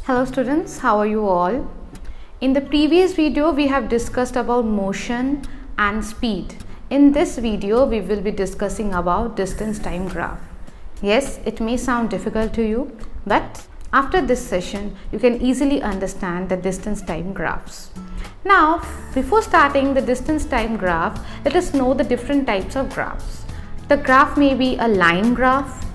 Hello students, how are you all? In the previous video we have discussed about motion and speed. In this video we will be discussing about distance time graph. Yes, it may sound difficult to you, but after this session you can easily understand the distance time graphs. Now, before starting the distance time graph, let us know the different types of graphs. The graph may be a line graph,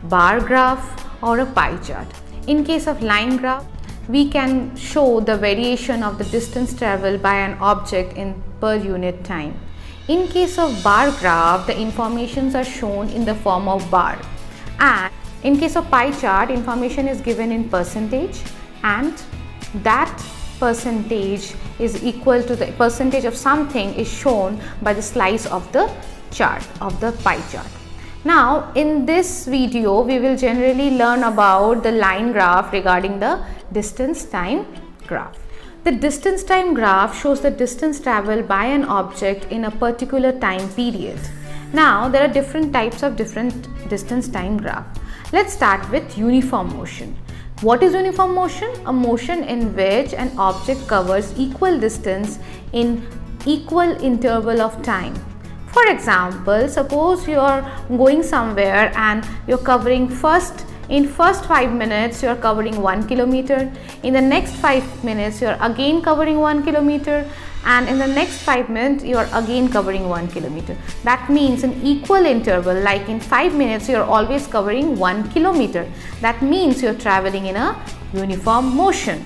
bar graph or a pie chart. In case of line graph, we can show the variation of the distance traveled by an object in per unit time. In case of bar graph, the informations are shown in the form of bar. And in case of pie chart, information is given in percentage, and that percentage is equal to the percentage of something is shown by the slice of the chart of the pie chart. Now, in this video, we will generally learn about the line graph regarding the distance time graph. The distance time graph shows the distance traveled by an object in a particular time period. Now, there are different types of different distance time graph. Let's start with uniform motion. What is uniform motion? A motion in which an object covers equal distance in equal interval of time. For example, suppose you are going somewhere and you're covering in first 5 minutes you're covering 1 kilometer, in the next 5 minutes you're again covering 1 kilometer, and in the next 5 minutes you're again covering 1 kilometer. That means in equal interval, like in 5 minutes you're always covering 1 kilometer. That means you're traveling in a uniform motion.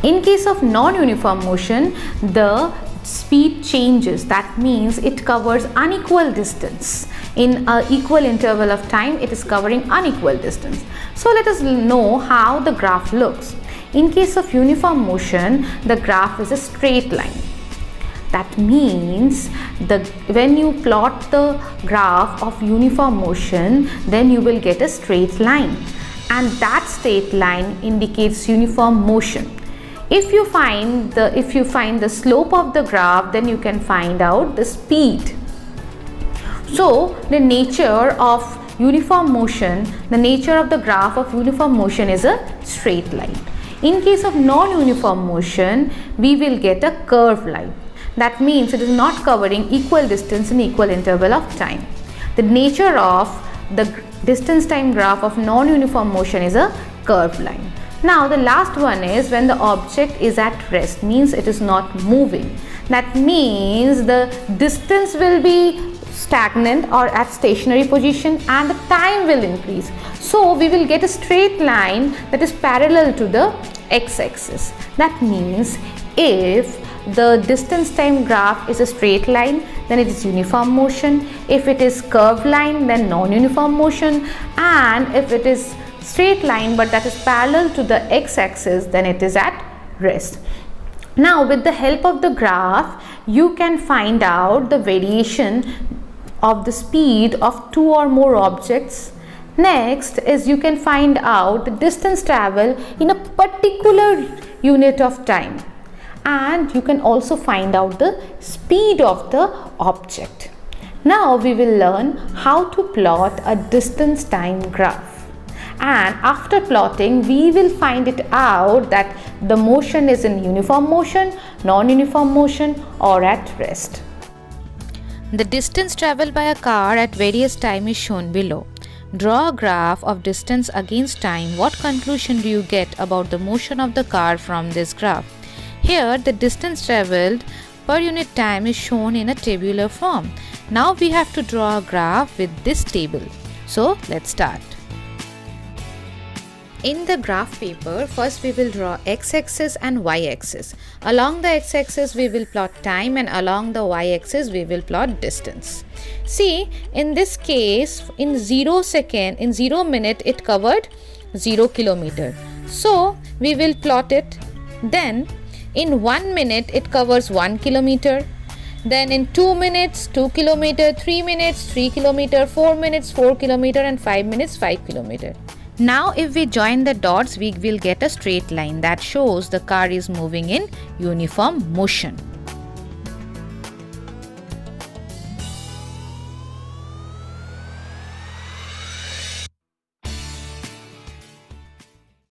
In case of non-uniform motion, the speed changes. That means it covers unequal distance. In an equal interval of time, it is covering unequal distance. So let us know how the graph looks. In case of uniform motion, the graph is a straight line. That means when you plot the graph of uniform motion, then you will get a straight line, and that straight line indicates uniform motion. If you find the slope of the graph, then you can find out the speed. So the nature of uniform motion, the nature of the graph of uniform motion is a straight line. In case of non-uniform motion, we will get a curved line. That means it is not covering equal distance in equal interval of time. The nature of the distance time graph of non-uniform motion is a curved line. Now the last one is when the object is at rest, means it is not moving. That means the distance will be stagnant or at stationary position and the time will increase. So we will get a straight line that is parallel to the x-axis. That means if the distance time graph is a straight line, then it is uniform motion. If it is curved line, then non-uniform motion. And if it is straight line but that is parallel to the x-axis, then it is at rest. Now with the help of the graph, you can find out the variation of the speed of two or more objects. Next is you can find out the distance travel in a particular unit of time, and you can also find out the speed of the object. Now we will learn how to plot a distance time graph. And after plotting, we will find it out that the motion is in uniform motion, non-uniform motion or at rest. The distance traveled by a car at various time is shown below. Draw a graph of distance against time. What conclusion do you get about the motion of the car from this graph? Here, the distance traveled per unit time is shown in a tabular form. Now we have to draw a graph with this table. So let's start. In the graph paper, first we will draw x-axis and y-axis. Along the x-axis we will plot time, and along the y-axis we will plot distance. See, in this case, in 0 minute it covered 0 kilometer. So we will plot it. Then in 1 minute it covers 1 kilometer. Then in 2 minutes 2 kilometer, 3 minutes 3 kilometer, 4 minutes 4 kilometer, and 5 minutes 5 kilometer. Now if we join the dots, we will get a straight line that shows the car is moving in uniform motion.